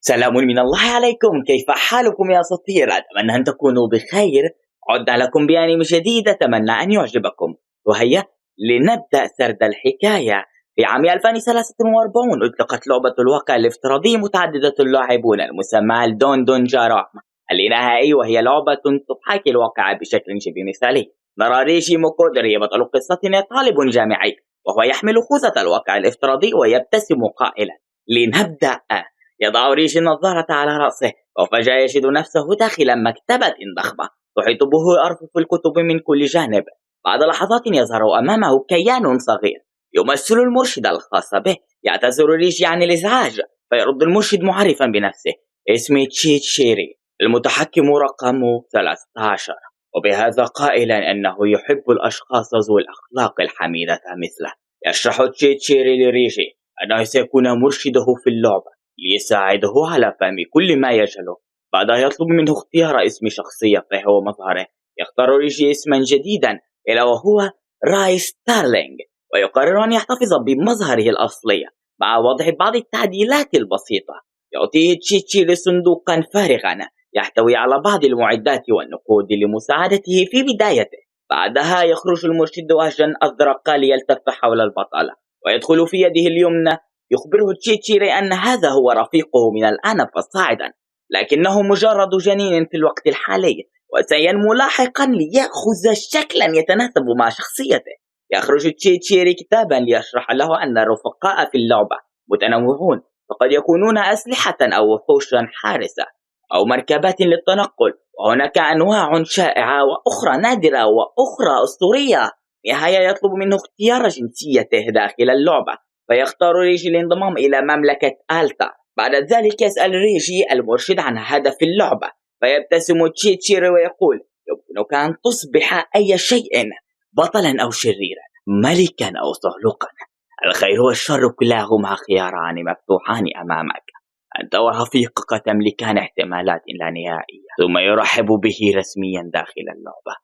سلام من الله عليكم، كيف حالكم يا سطير؟ أتمنى أن تكونوا بخير. عدنا لكم بأنمي جديد أتمنى أن يعجبكم. وهيا لنبدأ سرد الحكاية. في عام 2043 أطلقت لعبة الواقع الافتراضي متعددة اللاعبون المسمى دون دون جارا النهائي، وهي لعبة تحاكي الواقع بشكل شبه مثالي. نرى ريشي موكودري بطل قصتنا طالب جامعي، وهو يحمل خوذة الواقع الافتراضي ويبتسم قائلا: لنبدأ. يضع ريشي النظارة على رأسه، وفجأة يجد نفسه داخل مكتبة ضخمة تحيط به أرفف الكتب من كل جانب. بعد لحظات يظهر أمامه كيان صغير يمثل المرشد الخاص به. يعتذر ريشي عن الإزعاج، فيرد المرشد معرفا بنفسه: اسمي تشيتشيري، المتحكم رقم 13، وبهذا قائلا أنه يحب الأشخاص ذو الأخلاق الحميدة مثله. يشرح تشيتشيري لريشي أنه سيكون مرشده في اللعبة ليساعده على فهم كل ما يجهله. بعدها يطلب منه اختيار اسم شخصيته ومظهره. يختار ريشي اسما جديدا إلا وهو راي ستارلينج، ويقرر أن يحتفظ بمظهره الأصلي مع وضع بعض التعديلات البسيطة. يعطيه تشيتشيري صندوقا فارغا يحتوي على بعض المعدات والنقود لمساعدته في بدايته. بعدها يخرج المرشد وجها أزرق ليلتف حول البطل، ويدخل في يده اليمنى يخبره تشيتشيري أن هذا هو رفيقه من الآن فصاعدا، لكنه مجرد جنين في الوقت الحالي وسينمو لاحقا ليأخذ شكلا يتناسب مع شخصيته. يخرج تشيتشيري كتابا ليشرح له أن الرفقاء في اللعبة متنوعون، فقد يكونون أسلحة أو وحوشا حارسة أو مركبات للتنقل، وهناك أنواع شائعة وأخرى نادرة وأخرى أسطورية. نهاية يطلب منه اختيار جنسيته داخل اللعبة، فيختار ريجي الانضمام إلى مملكة آلتا. بعد ذلك يسأل ريجي المرشد عن هدف اللعبة، فيبتسم تشيتشيري ويقول: يمكنك أن تصبح أي شيء، بطلا أو شريرا، ملكا أو صهلوقا. الخير والشر كلاهما خياران مفتوحان أمامك. أنت ورفيقك تملكان احتمالات لا نهائية. ثم يرحب به رسميا داخل اللعبة.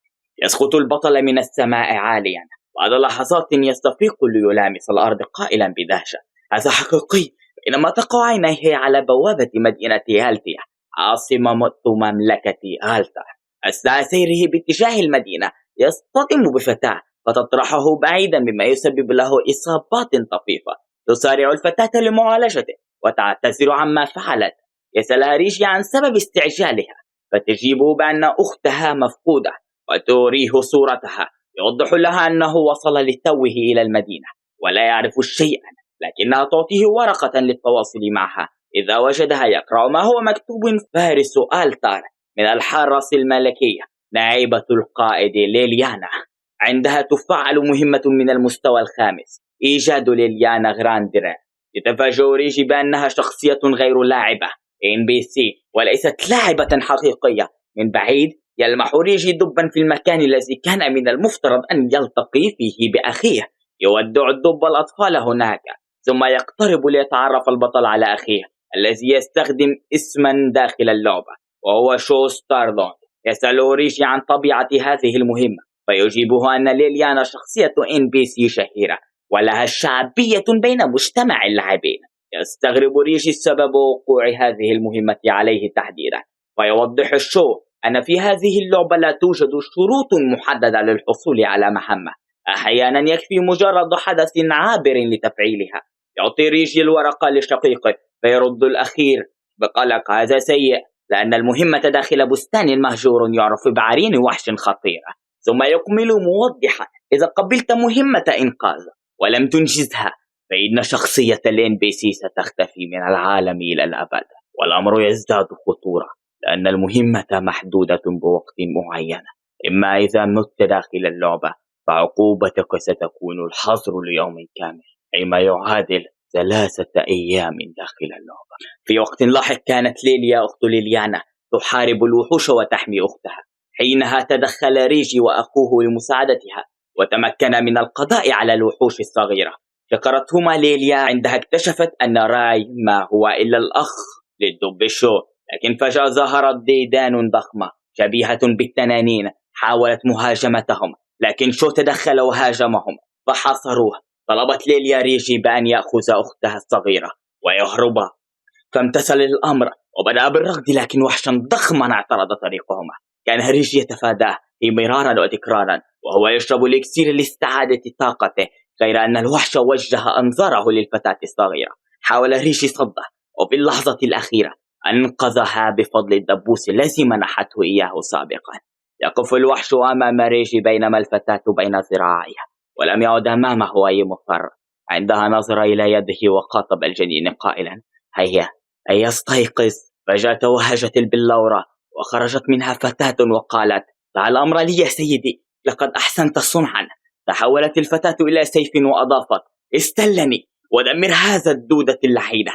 يسقط البطل من السماء عاليا. بعد لحظات يستفيق ليلامس الأرض قائلا بدهشة: هذا حقيقي. بينما تقع عينيه على بوابة مدينة هالتيا، عاصمة مملكة آلتا. أثناء سيره باتجاه المدينة يصطدم بفتاة فتطرحه بعيدا، مما يسبب له إصابات طفيفة. تسارع الفتاة لمعالجته وتعتذر عما فعلت. يسألها ريشي عن سبب استعجالها، فتجيبه بأن أختها مفقودة وتوريه صورتها. يوضح لها أنه وصل لتوه إلى المدينة ولا يعرف شيئا، لكنها تعطيه ورقة للتواصل معها إذا وجدها يقرأ ما هو مكتوب: فارس آلتار من الحرس الملكية، نائبة القائد ليليانا. عندها تفعل مهمة من المستوى الخامس: إيجاد ليليانا غراندرا. يتفاجأ ريجي بأنها شخصية غير لاعبة NPC وليست لاعبة حقيقية. من بعيد يلمح ريجي دبا في المكان الذي كان من المفترض أن يلتقي فيه بأخيه. يودع الدب الأطفال هناك، ثم يقترب ليتعرف البطل على أخيه الذي يستخدم اسما داخل اللعبة، وهو شو ستارلونج. يسأل ريجي عن طبيعة هذه المهمة، فيجيبه أن ليليانا شخصية NPC شهيرة ولها شعبية بين مجتمع اللاعبين. يستغرب ريجي سبب وقوع هذه المهمة عليه تحديدا، فيوضح الشو أن في هذه اللعبة لا توجد شروط محددة للحصول على مهمة. أحيانا يكفي مجرد حدث عابر لتفعيلها. يعطي ريجي الورقة لشقيقه، فيرد الأخير بقلق: هذا سيء، لأن المهمة داخل بستان مهجور يعرف بعرين وحش خطيرة. ثم يكمل موضحا: إذا قبلت مهمة إنقاذ ولم تنجزها، فإن شخصية الNPC ستختفي من العالم إلى الأبد. والأمر يزداد خطورة، لأن المهمة محدودة بوقت معين. إما إذا مت داخل اللعبة فعقوبتك ستكون الحظر ليوم كامل، أي ما يعادل 3 أيام داخل اللعبة. في وقت لاحق كانت ليليا أخت ليليانا تحارب الوحوش وتحمي أختها. حينها تدخل ريجي وأخوه لمساعدتها، وتمكن من القضاء على الوحوش الصغيرة. شكرتهما ليليا عندها اكتشفت أن راي ما هو إلا الأخ للدب الشو. لكن فجأة ظهرت ديدان ضخمة شبيهة بالتنانين حاولت مهاجمتهم، لكن شو تدخل وهاجمهم فحاصروه. طلبت ليليا ريجي بأن يأخذ أختها الصغيرة ويهربا. فامتثل الأمر وبدأ بالركض، لكن وحشا ضخما اعترض طريقهما. كان هريش يتفاداه مرارا وتكرارا وهو يشرب الإكسير لاستعادة طاقته، غير أن الوحش وجه أنظاره للفتاة الصغيرة. حاول هريش صده، وفي اللحظة الأخيرة أنقذها بفضل الدبوس الذي منحته إياه سابقا. يقف الوحش أمام ريجي بينما الفتاة بين ذراعيها، ولم يعد أمامه أي مضطر. عندها نظر إلى يده وخاطب الجنين قائلا: هيا هيا استيقظ. فجأة توهجت البلورة وخرجت منها فتاة وقالت: دع الأمر لي يا سيدي، لقد أحسنت صنعا. تحولت الفتاة إلى سيف وأضافت: استلني ودمر هذا الدودة اللعينة.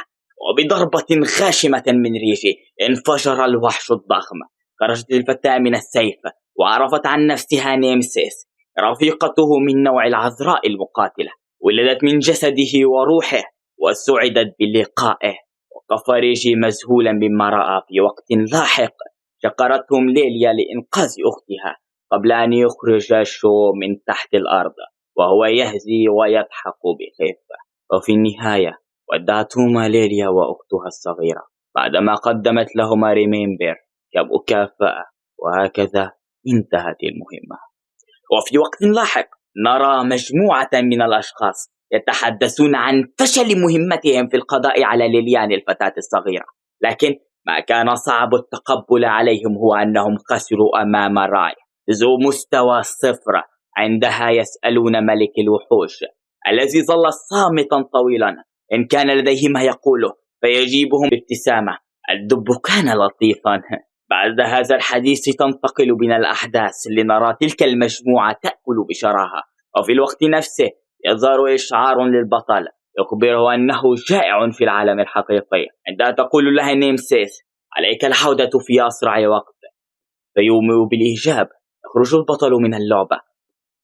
وبضربة غاشمة من ريجي انفجر الوحش الضخم. خرجت الفتاة من السيف وعرفت عن نفسها نيمسيس، رفيقته من نوع العذراء المقاتلة، ولدت من جسده وروحه وسعدت بلقائه. وقف ريجي مذهولا مما رأى. في وقت لاحق شكرتهم ليليا لإنقاذ أختها قبل أن يخرج شو من تحت الأرض وهو يهزي ويضحك بخفة. وفي النهاية ودعتهما ليليا وأختها الصغيرة بعدما قدمت لهما ريميمبر كمكافأة، وهكذا انتهت المهمة. وفي وقت لاحق نرى مجموعة من الأشخاص يتحدثون عن فشل مهمتهم في القضاء على ليليان الفتاة الصغيرة، لكن ما كان صعب التقبل عليهم هو أنهم خسروا أمام راي ذو مستوى صفر. عندها يسألون ملك الوحوش الذي ظل صامتا طويلا إن كان لديه ما يقوله، فيجيبهم بابتسامة: الدب كان لطيفا. بعد هذا الحديث تنتقل بنا الأحداث لنرى تلك المجموعة تأكل بشراهة، وفي الوقت نفسه يظهر إشعار للبطل يخبره أنه جائع في العالم الحقيقي. عندها تقول لها نيمسيس: عليك العودة في أسرع وقت. فيومئ بالإيجاب. يخرج البطل من اللعبة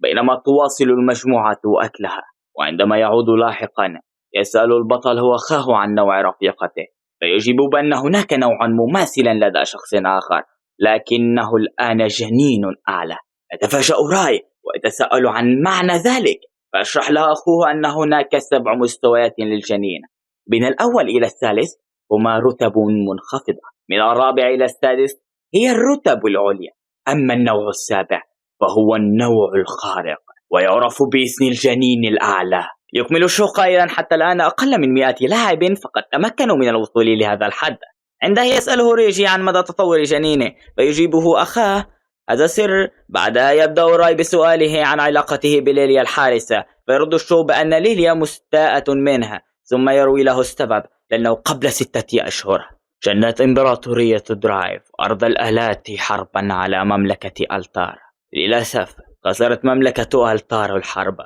بينما تواصل المجموعة أكلها، وعندما يعود لاحقا يسأل البطل هو أخاه عن نوع رفيقته، فيجيب بأن هناك نوعا مماثلا لدى شخص آخر لكنه الآن جنين أعلى. يتفاجأ راي ويتساءل عن معنى ذلك، فأشرح له أخوه أن هناك 7 مستويات للجنين، من الأول إلى الثالث هما رتب منخفضة، من الرابع إلى السادس هي الرتب العليا، أما النوع السابع فهو النوع الخارق ويعرف باسم الجنين الأعلى. يكمل الشو قائلا: حتى الآن أقل من 100 لاعب فقد تمكنوا من الوصول لهذا الحد. عندها يسأله ريجي عن مدى تطور جنينه، فيجيبه أخاه: هذا سر. بعدها يبدأ راي بسؤاله عن علاقته بليليا الحارسة، فيرد الشو بأن ليليا مستاءة منها، ثم يروي له السبب لأنه قبل 6 أشهر جنت إمبراطورية درايف أرض الآلات حربا على مملكة ألتار. للأسف خسرت مملكة ألتار الحرب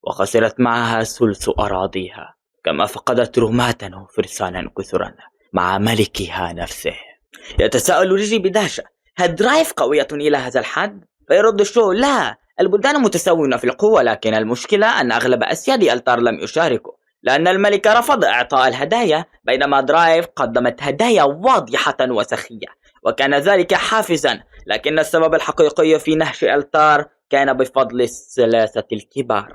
وخسرت معها ثلث أراضيها، كما فقدت رماة وفرسانا كثرا مع ملكها نفسه. يتساءل ريجي بدهشة: هل درايف قوية إلى هذا الحد؟ فيرد الشو: لا، البلدان متساويون في القوة، لكن المشكلة أن أغلب أسياد ألتار لم يشاركوا لأن الملك رفض إعطاء الهدايا، بينما درايف قدمت هدايا واضحة وسخية وكان ذلك حافزا. لكن السبب الحقيقي في نهش ألتار كان بفضل الثلاثة الكبار.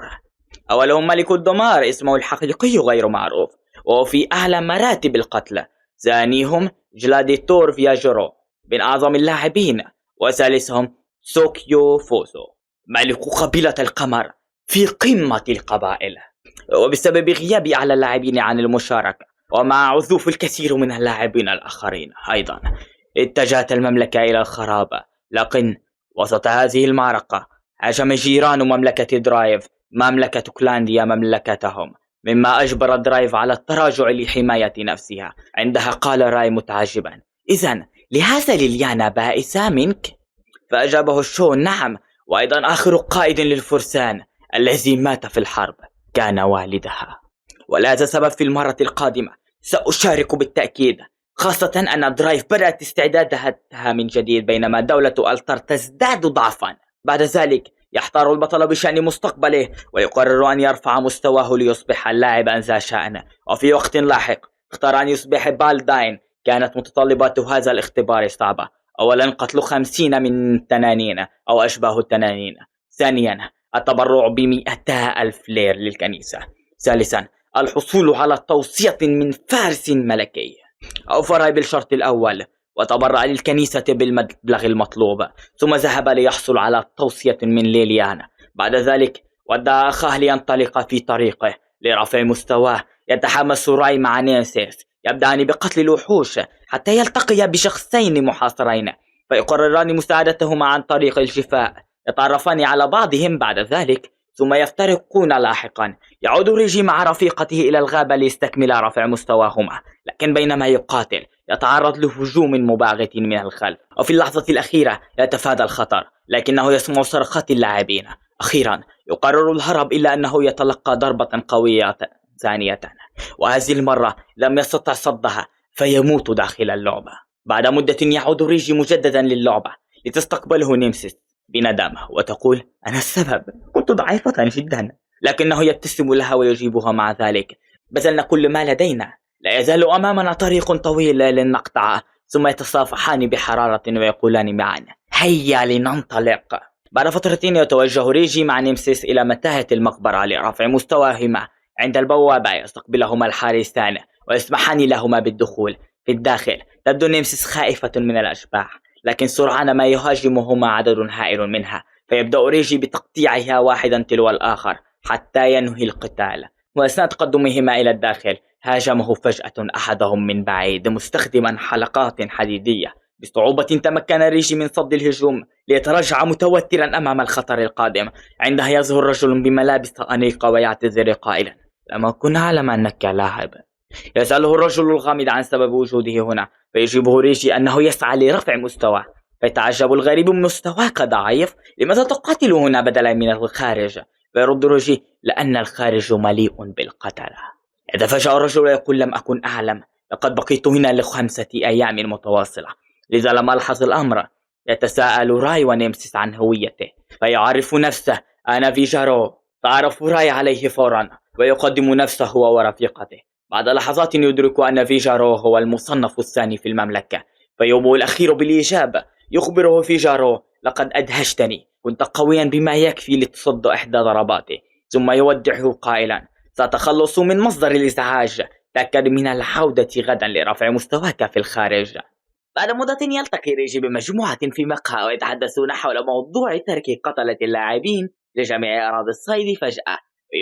أولهم ملك الدمار اسمه الحقيقي غير معروف وهو في أعلى مراتب القتل، ثانيهم جلاديتور فياجرو من أعظم اللاعبين، وثالثهم سوكيو فوسو ملك قبيلة القمر في قمة القبائل. وبسبب غياب أعلى اللاعبين عن المشاركة ومع عزوف الكثير من اللاعبين الآخرين أيضا اتجهت المملكة إلى الخراب. لكن وسط هذه المعركة هاجم جيران مملكة درايف مملكة كلانديا مملكتهم، مما أجبر درايف على التراجع لحماية نفسها. عندها قال راي متعجبا: إذن لهذا ليليانا بائسة منك؟ فأجابه الشو: نعم، وأيضا آخر قائد للفرسان الذي مات في الحرب كان والدها، ولا سبب في المرة القادمة سأشارك بالتأكيد، خاصة أن درايف بدأت استعدادها من جديد بينما دولة ألتار تزداد ضعفا. بعد ذلك يحتار البطل بشأن مستقبله ويقرر أن يرفع مستواه ليصبح لاعبا ذا شأن. وفي وقت لاحق اختار أن يصبح بالداين. كانت متطلبات هذا الاختبار صعبة: أولا قتل 50 من التنانين أو أشباه التنانين، ثانيا التبرع ب200,000 لير للكنيسة، ثالثا الحصول على توصية من فارس ملكي. أوفر بالشرط الأول وتبرع للكنيسة بالمبلغ المطلوب، ثم ذهب ليحصل على توصية من ليليانا. بعد ذلك ودع أخاه لينطلق في طريقه لرفع مستواه. يتحمس راي مع نيسيس، يبدأان بقتل الوحوش حتى يلتقيا بشخصين محاصرين، فيقرران مساعدتهما عن طريق الشفاء. يتعرفان على بعضهم بعد ذلك ثم يفترقون لاحقا. يعود ريجي مع رفيقته إلى الغابة ليستكملا رفع مستواهما، لكن بينما يقاتل يتعرض لهجوم مباغت من الخلف، وفي اللحظة الأخيرة يتفادى الخطر لكنه يسمع صرخات اللاعبين. أخيرا يقرر الهرب إلا أنه يتلقى ضربة قوية ثانية، وهذه المرة لم يستطع صدها فيموت داخل اللعبة. بعد مدة يعود ريجي مجددا للعبة لتستقبله نيمسيس بندامة وتقول: أنا السبب، كنت ضعيفة جدا. لكنه يبتسم لها ويجيبها: مع ذلك بذلنا كل ما لدينا، لا يزال أمامنا طريق طويل لن نقطعه. ثم يتصافحان بحرارة ويقولان معا: هيا لننطلق. بعد فترة يتوجه ريجي مع نيمسيس إلى متاهة المقبرة لرفع مستواهما. عند البوابة يستقبلهما الحارسان ويسمحان لهما بالدخول. في الداخل تبدو نيمسيس خائفة من الأشباح، لكن سرعان ما يهاجمهما عدد هائل منها، فيبدأ ريجي بتقطيعها واحدا تلو الآخر حتى ينهي القتال. وأثناء تقدمهما إلى الداخل هاجمه فجأة أحدهم من بعيد مستخدما حلقات حديدية. بصعوبة تمكن ريجي من صد الهجوم ليتراجع متوترا أمام الخطر القادم. عندها يظهر رجل بملابس أنيقة ويعتذر قائلا: لم أكن أعلم أنك لاعب. يسأله الرجل الغامض عن سبب وجوده هنا، فيجيبه ريجي أنه يسعى لرفع مستواه. فيتعجب الغريب: مستواك ضعيف، لماذا تقاتل هنا بدلا من الخارج؟ فيرد ريجي: لأن الخارج مليء بالقتلة. يتفاجأ الرجل ويقول: لم أكن أعلم، لقد بقيت هنا ل5 أيام متواصلة، لذا لم ألحظ الأمر. يتساءل راي ونيمسيس عن هويته فيعرف نفسه: أنا فيجارو. تعرف راي عليه فورا ويقدم نفسه هو ورفيقته. بعد لحظات يدرك أن فيجارو هو المصنف الثاني في المملكة، فيومه الأخير بالإجابة. يخبره فيجارو: لقد أدهشتني، كنت قويا بما يكفي لتصد إحدى ضرباتي. ثم يودعه قائلا: سأتخلص من مصدر الإزعاج، تأكد من العودة غدا لرفع مستواك في الخارج. بعد مدة يلتقي ريجي بمجموعة في مقهى ويتحدثون حول موضوع ترك قتلة اللاعبين لجميع أراضي الصيد. فجأة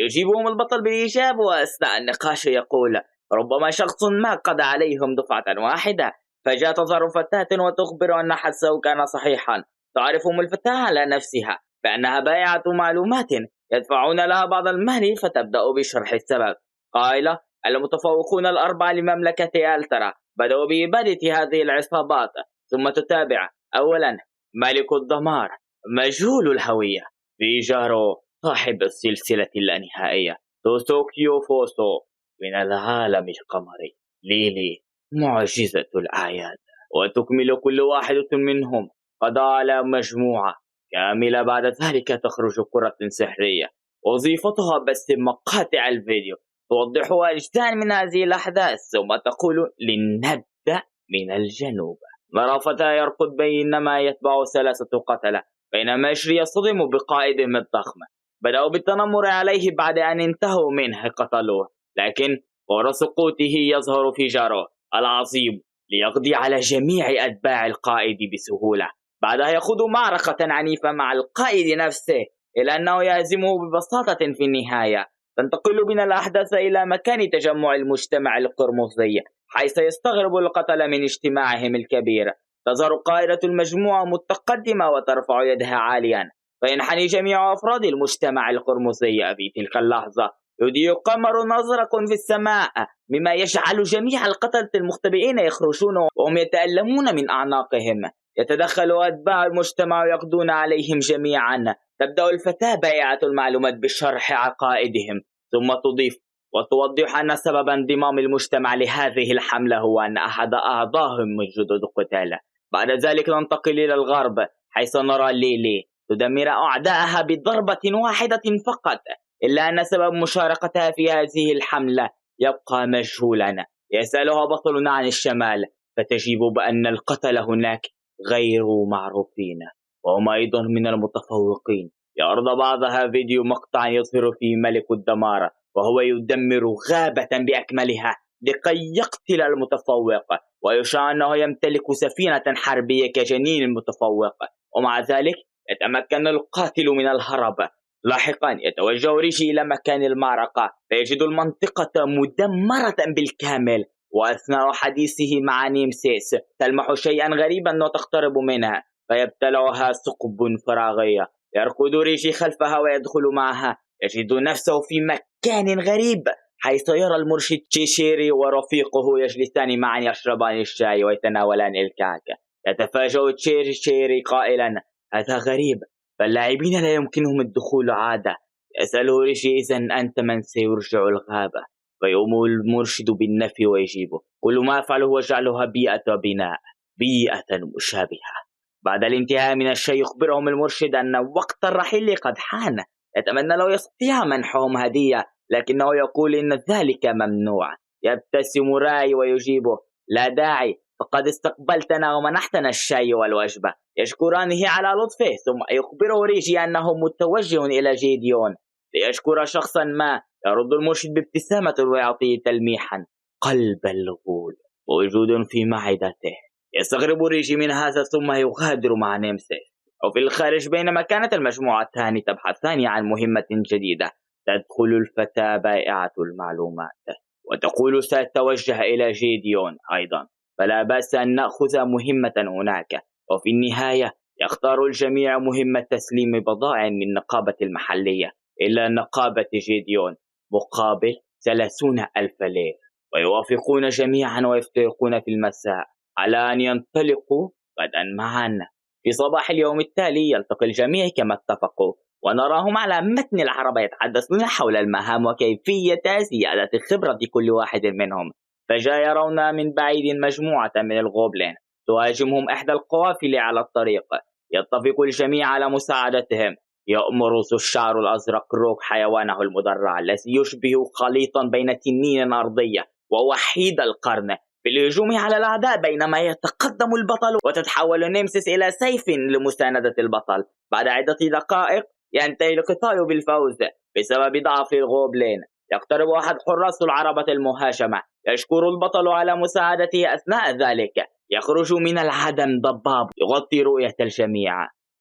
يجيبهم البطل بالإجابة، وأثناء النقاش يقول: ربما شخص ما قضى عليهم دفعة واحدة. فجاء تظهر فتاة وتخبر أن حدسه كان صحيحا. تعرفهم الفتاة على نفسها بأنها بائعة معلومات، يدفعون لها بعض المال، فتبدأ بشرح السبب قائلة: المتفوقون الأربعة لمملكة ألترا بدأوا بإبادة هذه العصابات. ثم تتابع: أولا ملك الدمار مجهول الهوية، فيجارو صاحب السلسلة اللانهائية، توسوكيو فوسو من العالم القمري، ليلي معجزة الأعياد. وتكمل كل واحدة منهم قضاء على مجموعة كاملة. بعد ذلك تخرج كرة سحرية وظيفتها بس مقاطع الفيديو توضح أجزاء من هذه الأحداث، ثم تقول: لنبدأ من الجنوب. نرى فتى يركض بينما يتبع 3 قتلة، بينما يشري يصطدم بقائدهم الضخم. بدأوا بالتنمر عليه، بعد أن انتهوا منه قتلوه، لكن فور سقوطه يظهر فيجارو العظيم ليقضي على جميع أتباع القائد بسهولة. بعدها يخوض معركة عنيفة مع القائد نفسه إلى أنه يهزمه ببساطة. في النهاية تنتقل بنا الأحداث إلى مكان تجمع المجتمع القرمزي، حيث يستغرب القتلة من اجتماعهم الكبير. تظهر قائدة المجموعة متقدمة وترفع يدها عاليا، فينحني جميع أفراد المجتمع القرمزي. في تلك اللحظة يضيء قمر أزرق في السماء، مما يجعل جميع القتلة المختبئين يخرجون وهم يتألمون من أعناقهم. يتدخل أتباع المجتمع ويقضون عليهم جميعا. تبدأ الفتاة بائعة المعلومات بشرح عقائدهم، ثم تضيف وتوضح أن سبب انضمام المجتمع لهذه الحملة هو أن أحد أعضائهم من جدد قتال. بعد ذلك ننتقل إلى الغرب، حيث نرى ليلي تدمر أعداءها بضربة واحدة فقط، إلا أن سبب مشاركتها في هذه الحملة يبقى مجهولا. يسألها بطلنا عن الشمال، فتجيب بأن القتل هناك غير معروفين، وهم أيضا من المتفوقين. يعرض بعضها فيديو مقطع يظهر فيه ملك الدمار وهو يدمر غابة بأكملها لكي يقتل المتفوق، ويشاع أنه يمتلك سفينة حربية كجنين المتفوق، ومع ذلك يتمكن القاتل من الهرب. لاحقا يتوجه ريشي إلى مكان المعركة فيجد المنطقة مدمرة بالكامل، وأثناء حديثه مع نيمسيس تلمح شيئا غريبا وتقترب منها فيبتلعها ثقب فراغية. يركض ريشي خلفها ويدخل معها، يجد نفسه في مكان غريب حيث يرى المرشد تشيشيري ورفيقه يجلسان معا يشربان الشاي ويتناولان الكعك. يتفاجأ تشيشيري قائلا: هذا غريب، فاللاعبين لا يمكنهم الدخول عادة. يسأله ريشي: إذن أنت من سيرجع الغابة؟ فيقوم المرشد بالنفي ويجيبه: كل ما أفعله هو جعلها بيئة بناء، بيئة مشابهة. بعد الانتهاء من الشيء يخبرهم المرشد أن وقت الرحيل قد حان. يتمنى لو يستطيع منحهم هدية، لكنه يقول إن ذلك ممنوع. يبتسم راي ويجيبه: لا داعي، فقد استقبلتنا ومنحتنا الشاي والوجبة. يشكرانه على لطفه، ثم يخبره ريجي أنه متوجه إلى جيديون ليشكر شخصا ما. يرد المرشد بابتسامة ويعطيه تلميحا: قلب الغول موجود في معدته. يستغرب ريجي من هذا ثم يغادر مع نيمسيس. وفي الخارج بينما كانت المجموعتان تبحثان عن مهمة جديدة، تدخل الفتاة بائعة المعلومات وتقول: سأتوجه إلى جيديون أيضا، فلا بأس أن نأخذ مهمة هناك. وفي النهاية يختار الجميع مهمة تسليم بضائع من النقابة المحلية إلى نقابة جيديون مقابل 30,000 لير، ويوافقون جميعا ويفترقون في المساء على أن ينطلقوا غدا معا. في صباح اليوم التالي يلتقي الجميع كما اتفقوا، ونراهم على متن العربة يتحدثون حول المهام وكيفية زيادة خبرة كل واحد منهم. فجاء يرون من بعيد مجموعة من الغوبلين تهاجمهم إحدى القوافل على الطريق. يتفق الجميع على مساعدتهم. يأمر ذو الشعر الأزرق روك حيوانه المدرع الذي يشبه خليطا بين تنين أرضية ووحيد القرن بالهجوم على الأعداء، بينما يتقدم البطل وتتحول نيمسيس إلى سيف لمساندة البطل. بعد عدة دقائق ينتهي القتال بالفوز بسبب ضعف الغوبلين. يقترب أحد حراس العربة المهاجمة، يشكر البطل على مساعدته. أثناء ذلك يخرج من العدم ضباب يغطي رؤية الجميع.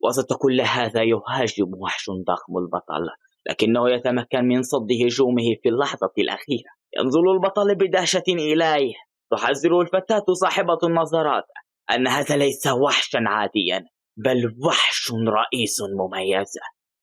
وسط كل هذا يهاجم وحش ضخم البطل، لكنه يتمكن من صد هجومه في اللحظة الأخيرة. ينظر البطل بدهشة إليه. تحذر الفتاة صاحبة النظرات أن هذا ليس وحشا عاديا، بل وحش رئيس مميز.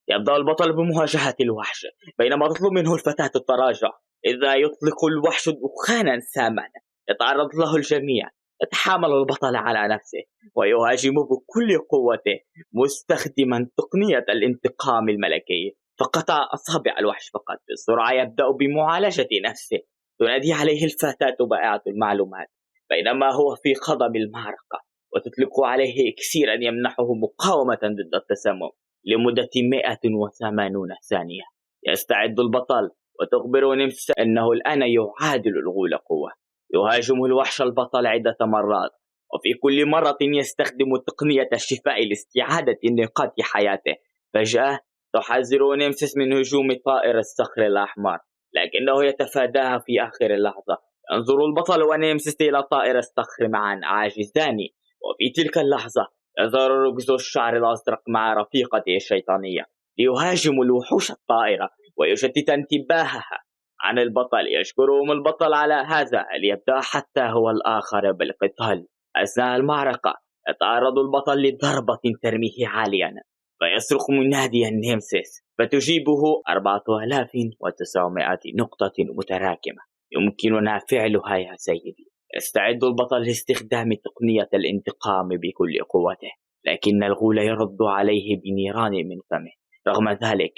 يبدأ البطل بمواجهة الوحش، بينما تطلب منه الفتاة التراجع. إذا يطلق الوحش دخانا ساما يتعرض له الجميع. يتحامل البطل على نفسه ويهاجم بكل قوته مستخدما تقنية الانتقام الملكي، فقطع أصابع الوحش فقط. بسرعة يبدأ بمعالجة نفسه. تنادي عليه الفتاة بائعة المعلومات بينما هو في خضم المعركة، وتطلق عليه إكسيرا يمنحه مقاومة ضد التسمم لمدة 180 ثانية. يستعد البطل وتخبر نيمسيس أنه الآن يعادل الغول قوة. يهاجم الوحش البطل عدة مرات، وفي كل مرة يستخدم تقنية الشفاء لاستعادة نقاط حياته. فجأة تحذر نيمسيس من هجوم طائر الصخر الأحمر، لكنه يتفاداها في آخر اللحظة. ينظر البطل ونيمسيس إلى طائر الصخر معا عاجزان، وفي تلك اللحظة يظهر رجز الشعر الأزرق مع رفيقته الشيطانية ليهاجم الوحوش الطائرة ويشتت انتباهها عن البطل. يشكرهم البطل على هذا ليبدأ حتى هو الآخر بالقتال. أثناء المعركة يتعرض البطل لضربة ترميه عاليا، فيصرخ مناديا نيمسيس، فتجيبه 4900 نقطة متراكمة. يمكننا فعلها يا سيدي. يستعد البطل لاستخدام تقنية الانتقام بكل قوته، لكن الغول يرد عليه بنيران من فمه. رغم ذلك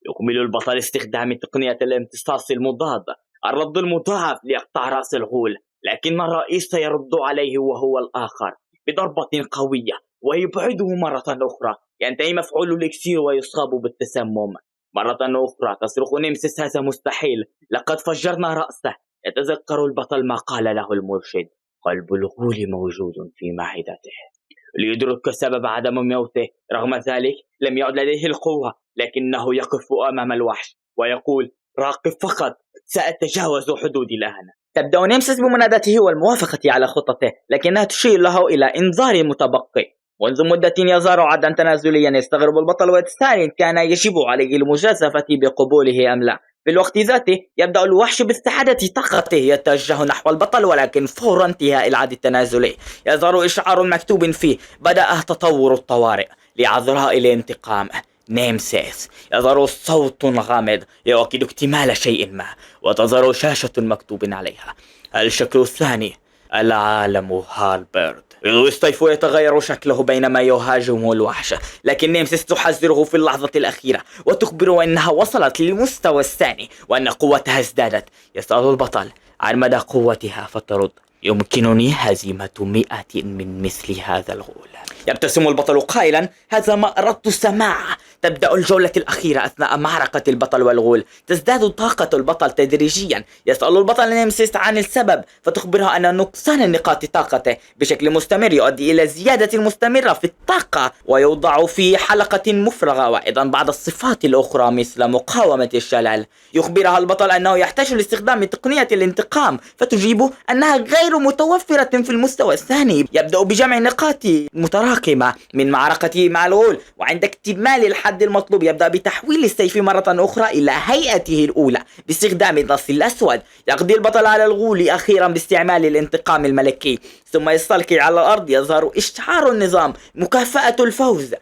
يكمل البطل استخدام تقنية الامتصاص المضاد، الرد المضاعف ليقطع رأس الغول، لكن الرئيس يرد عليه وهو الآخر بضربة قوية ويبعده مرة أخرى. ينتهي مفعول الإكسير ويصاب بالتسمم. مرة أخرى تصرخ نيمسيس: هذا مستحيل، لقد فجرنا رأسه. يتذكر البطل ما قال له المرشد: قلب الغول موجود في معدته، ليدرك سبب عدم موته. رغم ذلك لم يعد لديه القوة، لكنه يقف أمام الوحش ويقول: راقب فقط، سأتجاوز حدودي الآن. تبدأ نيمسيس بمناداته والموافقة على خطته، لكنها تشير له إلى إنذار متبقي. منذ مدة يظهر عدا تنازليا يستغرب البطل ويتساءل إن كان يجب عليه المجازفة بقبوله أم لا. في الوقت ذاته يبدأ الوحش باستعادة طاقته، يتوجه نحو البطل، ولكن فور انتهاء العد التنازلي يظهر إشعار مكتوب فيه: بدأ تطور الطوارئ لعذراء الانتقام نيمسيس. يظهر صوت غامض يؤكد اكتمال شيء ما، وتظهر شاشة مكتوب عليها: الشكل الثاني، العالم هالبرد. يصطيف يتغير شكله بينما يهاجمه الوحش، لكن نيمسيس تحذره في اللحظة الأخيرة وتخبره أنها وصلت للمستوى الثاني وأن قوتها ازدادت. يسأل البطل عن مدى قوتها فترد: يمكنني هزيمة 100 من مثل هذا الغول. يبتسم البطل قائلا: هذا ما أردت سماعه. تبدأ الجولة الأخيرة أثناء معركة البطل والغول. تزداد طاقة البطل تدريجيا. يسأل البطل نيمسيس عن السبب، فتخبرها أن نقصان نقاط طاقته بشكل مستمر يؤدي إلى زيادة مستمرة في الطاقة، ويوضع في حلقة مفرغة، وأيضا بعض الصفات الأخرى مثل مقاومة الشلل. يخبرها البطل أنه يحتاج لاستخدام تقنية الانتقام، فتجيب أنها غير متوفرة في المستوى الثاني. يبدأ بجمع نقاط متراكمة من معركته مع الغول، وعند اكتمال الحد المطلوب يبدأ بتحويل السيف مرة أخرى إلى هيئته الأولى باستخدام النص الأسود. يقضي البطل على الغول أخيرا باستعمال الانتقام الملكي، ثم يستلقي على الأرض. يظهر إشعار النظام: مكافأة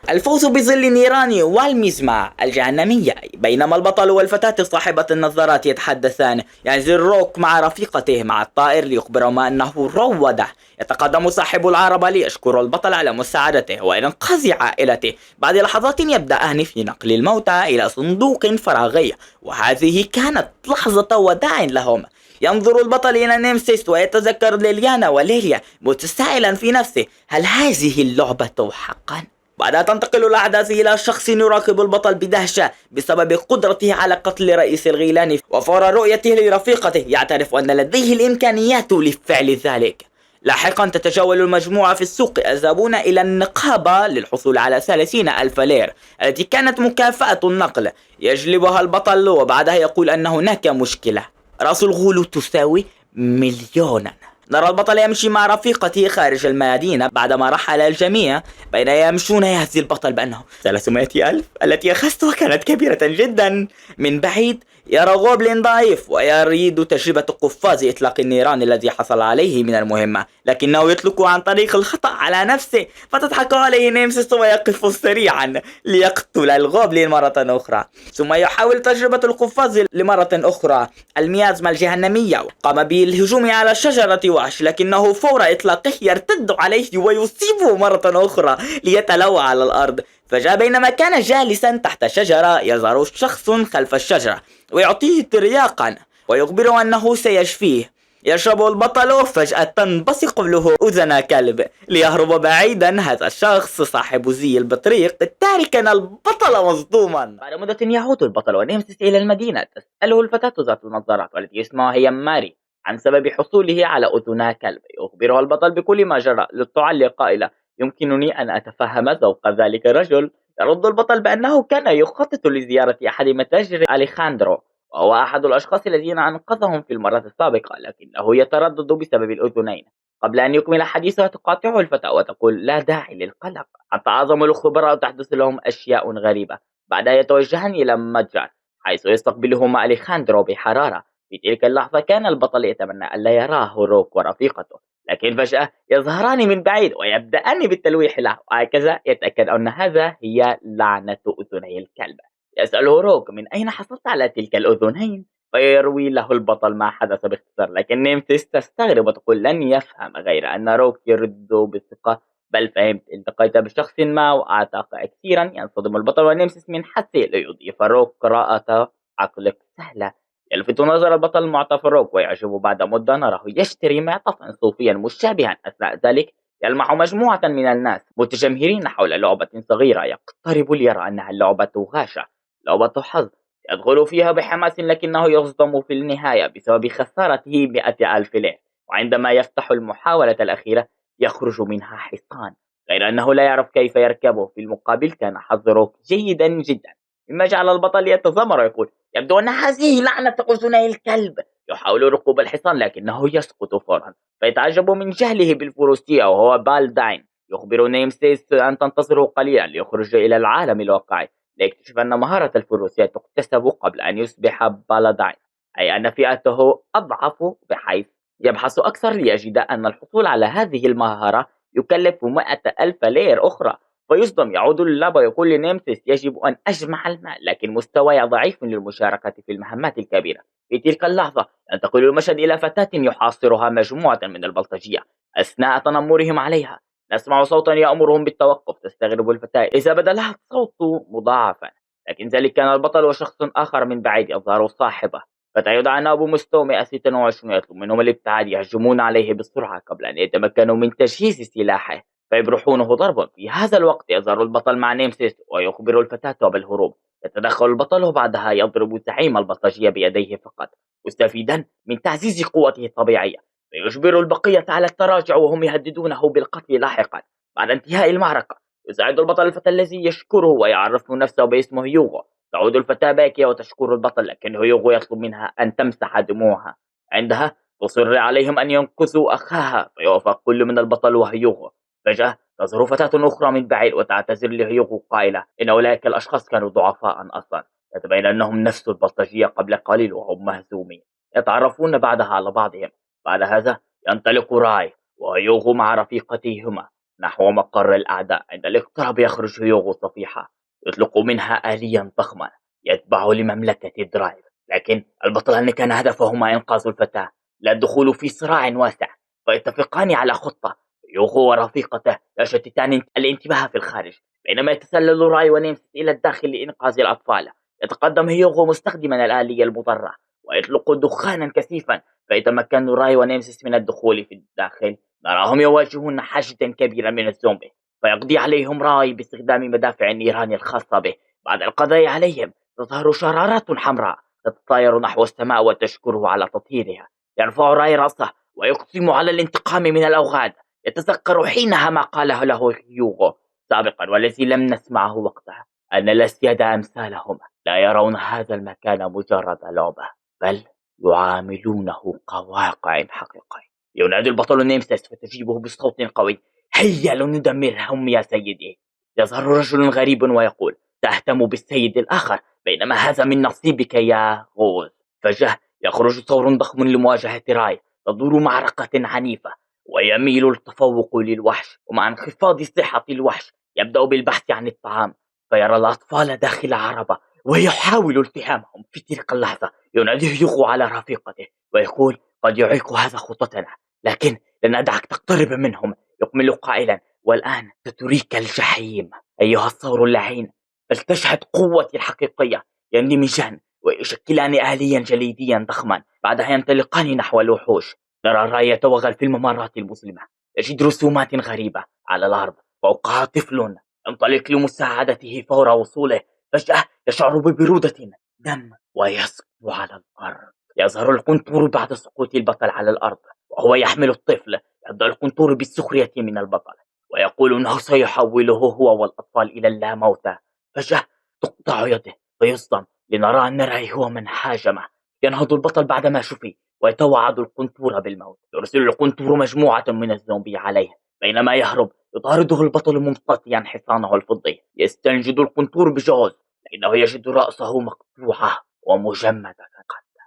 الفوز بظل نيران والميزما الجهنمية. بينما البطل والفتاة صاحبة النظارات يتحدثان، ينزل روك مع رفيقته مع الطائر ليخبرهما أنه روده. يتقدم صاحب العربة ليشكر البطل على مساعدته وإنقاذ عائلته. بعد لحظات يبدأان في نقل الموتى إلى صندوق فراغي، وهذه كانت لحظة وداع لهم. ينظر البطل إلى نيمسيس ويتذكر ليليانا وليليا، متسائلا في نفسه: هل هذه اللعبة حقا؟ بعدها تنتقل الأحداث إلى شخص يراقب البطل بدهشة بسبب قدرته على قتل رئيس الغيلان، وفور رؤيته لرفيقته يعترف أن لديه الإمكانيات لفعل ذلك. لاحقا تتجول المجموعة في السوق، يذهبون إلى النقابة للحصول على 30,000 لير التي كانت مكافأة النقل. يجلبها البطل وبعدها يقول أن هناك مشكلة: رأس الغول تساوي 1,000,000. نرى البطل يمشي مع رفيقته خارج المدينة بعدما رحل الجميع. بين يمشون يهزي البطل بأنه 300,000 التي أخذتها كانت كبيرة جدا. من بعيد يرى غوبلين ضعيف ويريد تجربة قفاز إطلاق النيران الذي حصل عليه من المهمة، لكنه يطلق عن طريق الخطأ على نفسه، فتضحك عليه نيمسيس ويقف سريعا ليقتل الغوبلين مرة أخرى. ثم يحاول تجربة القفاز لمرة أخرى. الميازما الجهنمية قام بالهجوم على شجرة وحش، لكنه فور إطلاقه يرتد عليه ويصيبه مرة أخرى ليتلوى على الأرض. فجاء بينما كان جالسا تحت شجرة يظهر شخص خلف الشجرة ويعطيه ترياقا ويخبره أنه سيشفيه. يشرب البطل، فجأة تنبثق له أذن كلب ليهرب بعيدا. هذا الشخص صاحب زي البطريق تاركا البطل مصدوما. بعد مدة يعود البطل ونيمسيس إلى المدينة. تسأله الفتاة ذات النظارات والتي اسمها هي ماري عن سبب حصوله على أذنا كلب. يخبرها البطل بكل ما جرى لتعلق قائلة: يمكنني أن أتفهم ذوق ذلك الرجل. يرد البطل بأنه كان يخطط لزيارة أحد متاجر أليخاندرو، وهو أحد الأشخاص الذين أنقذهم في المرة السابقة، لكنه يتردد بسبب الأذنين. قبل أن يكمل حديثها تقاطعه الفتاة وتقول: لا داعي للقلق، حتى أعظم الخبراء تحدث لهم أشياء غريبة. بعدها يتوجهان إلى متجر حيث يستقبلهما أليخاندرو بحرارة. في تلك اللحظة كان البطل يتمنى ألا يراه روك ورفيقته، لكن فجأة يظهران من بعيد ويبدأان بالتلويح له، وهكذا يتأكد أن هذا هي لعنة أذني الكلب. يسأله روك: من أين حصلت على تلك الأذنين؟ فيروي له البطل ما حدث باختصار، لكن نيمسيس تستغرب وتقول لن يفهم، غير أن روك يرد بثقة: بل فهمت، التقيت بشخص ما وأعطاك كثيرا. ينصدم البطل ونيمسيس من حثه ليضيف روك قراءة عقلك سهلة. يلفت نظر البطل معطف روك ويعجب. بعد مدة نراه يشتري معطفا صوفيا مشابها. أثناء ذلك يلمح مجموعة من الناس متجمهرين حول لعبة صغيرة. يقترب ليرى أنها لعبة غاشة، لعبة حظ. يدخل فيها بحماس، لكنه يصدم في النهاية بسبب خسارته 100,000 لير. وعندما يفتح المحاولة الأخيرة يخرج منها حصان، غير أنه لا يعرف كيف يركبه. في المقابل كان حظ روك جيدا جدا، مما جعل البطل يتذمر ويقول: يبدو أن هذه لعنة أذني الكلب. يحاول ركوب الحصان لكنه يسقط فورا، فيتعجب من جهله بالفروسية وهو بالداين. يخبر نيمسيس أن تنتظره قليلا ليخرج إلى العالم الواقعي، ليكتشف أن مهارة الفروسية تكتسب قبل أن يصبح بالاداين، أي أن فئته أضعف، بحيث يبحث أكثر ليجد أن الحصول على هذه المهارة يكلف 100,000 لير أخرى. فيصدم، يعود للاب ويقول لنيمسيس يجب أن أجمع المال، لكن مستواي ضعيف للمشاركة في المهمات الكبيرة. في تلك اللحظة ينتقل المشهد إلى فتاة يحاصرها مجموعة من البلطجية. أثناء تنمرهم عليها نسمع صوتا يأمرهم بالتوقف. تستغرب الفتاة إذا بدا لها الصوت مضاعفا، لكن ذلك كان البطل وشخص آخر من بعيد يظهر صاحبه. فتى يدعى نابو مستومئ 26 يطلب منهم الابتعاد. يهجمون عليه بسرعة قبل أن يتمكنوا من تجهيز سلاحه، فيبرحونه ضربا. في هذا الوقت يظهر البطل مع نيمسيس ويخبر الفتاة بالهروب. يتدخل البطل وبعدها يضرب زعيم البلطجية بيديه فقط، مستفيدا من تعزيز قوته الطبيعية، فيجبر البقية على التراجع وهم يهددونه بالقتل لاحقا. بعد انتهاء المعركة يساعد البطل الفتى الذي يشكره ويعرف نفسه باسمه يوغو. تعود الفتاة باكية وتشكر البطل، لكن يوغو يطلب منها أن تمسح دموعها. عندها تصر عليهم أن ينقذوا أخاها، فيوافق كل من البطل وهيوغو. فجأة تظهر فتاة أخرى من بعيد وتعتذر لهيوغو قائلة إن أولئك الأشخاص كانوا ضعفاء أصلا. يتبين أنهم نفس البلطجية قبل قليل وهم مهزومين. يتعرفون بعدها على بعضهم. بعد هذا ينطلق راي وهيوغو مع رفيقتيهما نحو مقر الأعداء. عند الاقتراب يخرج هيوغو صفيحة يطلق منها آليا ضخما يتبع لمملكة درايف، لكن البطلان كان هدفهما إنقاذ الفتاة لا الدخول في صراع واسع. فيتفقان على خطة. يوغو ورفيقته يشتتان الانتباه في الخارج، بينما يتسلل راي ونيمس إلى الداخل لإنقاذ الأطفال. يتقدم هيوغو مستخدما الآلية المضرة ويطلق دخانا كثيفا، فيتمكن راي ونيمسيس من الدخول في الداخل. نراهم يواجهون حشدا كبيرا من الزومبي، فيقضي عليهم راي باستخدام مدافع النيران الخاصة به. بعد القضاء عليهم تظهر شرارات حمراء تتطاير نحو السماء وتشكره على تطهيرها. يرفع راي رأسه ويقسم على الانتقام من الأوغاد. يتذكر حينها ما قاله له هيوغو سابقا والذي لم نسمعه وقتها، أن الأسياد أمثالهم لا يرون هذا المكان مجرد لعبة، بل يعاملونه كواقع حقيقي. ينادي البطل نيمسيس فتجيبه بصوت قوي: هيا لندمرهم يا سيدي. يظهر رجل غريب ويقول: تهتم بالسيد الآخر، بينما هذا من نصيبك يا غوز. فجأة يخرج ثور ضخم لمواجهة راي. تدور معركة عنيفة ويميل التفوق للوحش، ومع انخفاض صحة الوحش يبدأ بالبحث عن الطعام. فيرى الأطفال داخل عربة ويحاول التهامهم. في تلك اللحظة ينادي يوغو على رفيقته ويقول: قد يعيق هذا خطتنا، لكن لن أدعك تقترب منهم. يكمل قائلا: والآن ستريك الجحيم أيها الثور اللعين. فلتشهد قوتي الحقيقية. يندمجان ويشكلان آليا جليديا ضخما. بعدها ينطلقان نحو الوحوش. نرى الراي يتوغل في الممرات المظلمة، يجد رسومات غريبة على الأرض، فوقها طفل ينطلق لمساعدته فور وصوله. فجأة يشعر ببرودة دم ويسقط على الأرض. يظهر القنطور بعد سقوط البطل على الأرض وهو يحمل الطفل. يبدأ القنطور بالسخرية من البطل ويقول أنه سيحوله هو والأطفال إلى اللاموتى. فجأة تقطع يده فيصدم لنرى أن راي هو من هاجمه. ينهض البطل بعدما شفي ويتوعد القنطور بالموت. يرسل القنطور مجموعة من الزومبي عليه. بينما يهرب يطارده البطل ممتطيا حصانه الفضي. يستنجد القنطور بجوز لأنه يجد رأسه مقطوعة ومجمدة.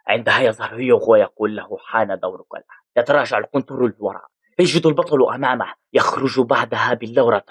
عندها يظهر هيوغو ويقول له: حان دورك الآن. يتراجع القنطور للوراء، يجد البطل أمامه. يخرج بعدها بلورة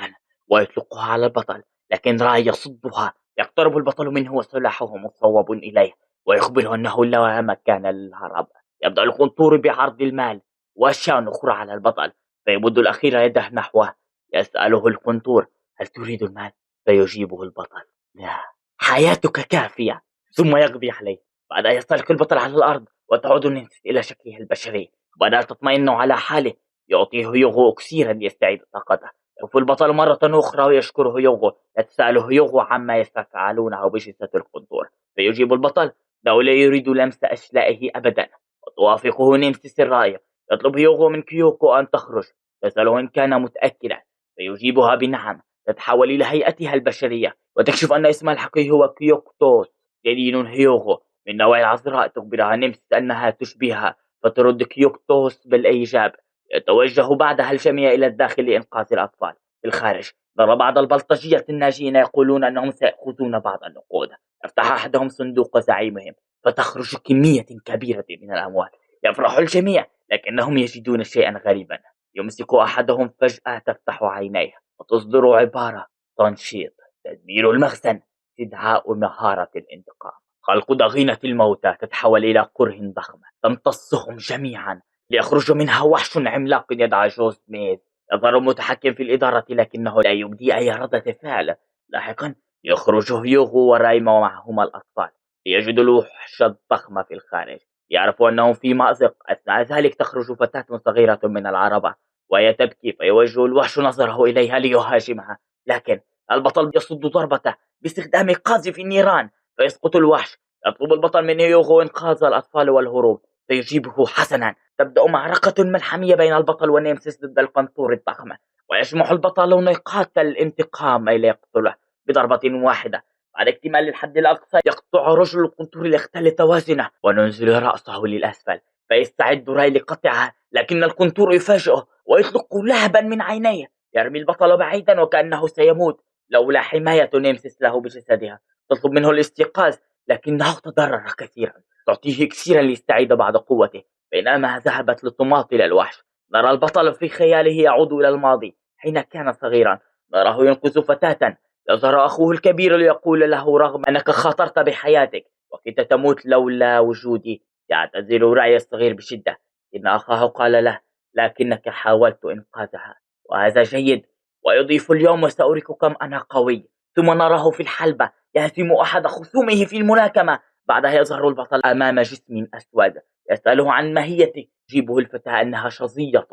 ويطلقها على البطل، لكن راي يصدها. يقترب البطل منه وسلاحه مصوب إليه ويخبره أنه لا مكان للهرب. يبدأ القنطور بعرض المال وأشياء أخرى على البطل، فيمد الأخير يده نحوه. يسأله القنطور: هل تريد المال؟ فيجيبه البطل: لا، حياتك كافية. ثم يقضي عليه. بعدها يستلقي البطل على الأرض وتعود نينسيس إلى شكله البشري. بدأ تطمئن على حاله يعطيه يوغو أكسيرا ليستعيد طاقته. يوفي البطل مرة أخرى ويشكره يوغو. يتساءله يوغو عما يستفعلونه بجثة القنطور، فيجيب البطل: إنه لا يريد لمس أشلائه أبدا. وتوافقه نينسيس الرأي. يطلب يوغو من كيوكو أن تخرج، تسأله إن كان متأكدا، فيجيبها بنعم. تتحول إلى هيئتها البشرية وتكشف أن اسمها الحقيقي هو كيوكتوس. جنين هيوغو من نوع العذراء تخبرها نمس أنها تشبهها، فترد كيوكتوس بالإيجاب. يتوجه بعدها الجميع إلى الداخل لإنقاذ الأطفال. في الخارج نرى بعض البلطجية الناجين يقولون أنهم سيأخذون بعض النقود. يفتح أحدهم صندوق زعيمهم، فتخرج كمية كبيرة من الأموال. يفرح الجميع لكنهم يجدون شيئا غريبا. يمسك أحدهم فجأة، تفتح عينيه وتصدر عبارة: تنشيط، تدمير المخزن، استدعاء مهارة الانتقام. خلق ضغينة الموتى تتحول إلى كره ضخمة تمتصهم جميعا، ليخرج منها وحش عملاق يدعى جو سميث. يظهر متحكم في الإدارة لكنه لا يبدي أي ردة فعل. لاحقا يخرج هيوغو ورايما ومعهما الأطفال، ليجدوا الوحش الضخم في الخارج. يعرف أنهم في مأزق. أثناء ذلك تخرج فتاة صغيرة من العربة وهي تبكي، فيوجه الوحش نظره إليها ليهاجمها، لكن البطل يصد ضربته باستخدام قاذف النيران، فيسقط الوحش. يطلب البطل من هيوغو إنقاذ الأطفال والهروب، فيجيبه حسنا. تبدأ معركة ملحمية بين البطل ونيمسيس ضد القنطور الضخمة، ويجمح البطل نقاط الانتقام ليقتله بضربة واحدة. بعد اكتمال الحد الأقصى يقطع رجل القنطور ليختل توازنه وننزل رأسه للأسفل، فيستعد راي لقطعه، لكن القنطور يفاجئه ويطلق لهبا من عينيه. يرمي البطل بعيدا وكأنه سيموت لولا حماية نيمسيس له بجسدها. تطلب منه الاستيقاظ لكنه تضرر كثيرا. تعطيه إكسيرا ليستعيد بعض قوته. بينما ذهبت لتماطل الوحش، نرى البطل في خياله يعود إلى الماضي حين كان صغيرا. نراه ينقذ فتاة. يظهر أخوه الكبير ليقول له: رغم أنك خاطرت بحياتك وكنت تموت لولا وجودي. يعتذر راي الصغير بشدة. إن أخاه قال له: لكنك حاولت إنقاذها، وهذا جيد. ويضيف: اليوم سأريك كم أنا قوي. ثم نراه في الحلبة يهزم أحد خصومه في الملاكمة. بعدها يظهر البطل أمام جسم أسود يسأله عن ماهيته. تجيبه الفتاة أنها شظية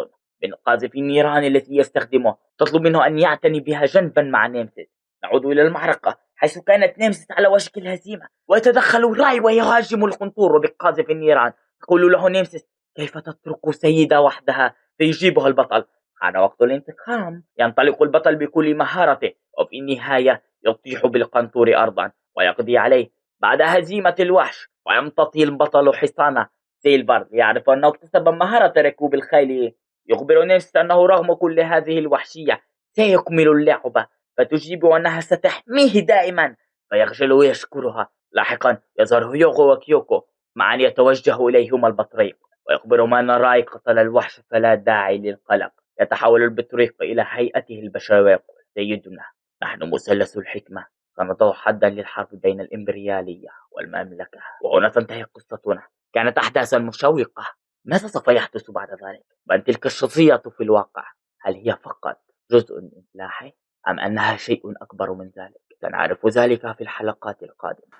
من قاذف النيران التي يستخدمه. تطلب منه أن يعتني بها جنبا مع نيمسيس. نعود إلى المعركة حيث كانت نيمسيس على وشك الهزيمة، ويتدخل راي ويهاجم القنطور بقاذف النيران. تقول له نيمسيس: كيف تترك سيدة وحدها؟ فيجيبها البطل: حان وقت الانتقام. ينطلق البطل بكل مهارته، وفي النهاية يطيح بالقنطور أرضا ويقضي عليه بعد هزيمة الوحش. ويمتطي البطل حصانه سيلفر، يعرف أنه اكتسب مهارة ركوب الخيل. يخبر نيمسيس أنه رغم كل هذه الوحشية سيكمل اللعبة، فتجيب أنها ستحميه دائما. فيخجل ويشكرها. لاحقا يظهر هيوغو وكيوكو معا يتوجه إليهما البطريق، ويخبرهما أن راي قتل الوحش فلا داعي للقلق. يتحول البطريق إلى هيئته البشرية ويقول: سيدنا، نحن مثلث الحكمة، سنضع حدا للحرب بين الإمبريالية والمملكة. وهنا تنتهي قصتنا. كانت أحداثا مشوقة. ماذا سوف يحدث بعد ذلك؟ بل تلك الشخصية في الواقع، هل هي فقط جزء من سلاحه أم أنها شيء أكبر من ذلك؟ سنعرف ذلك في الحلقات القادمة.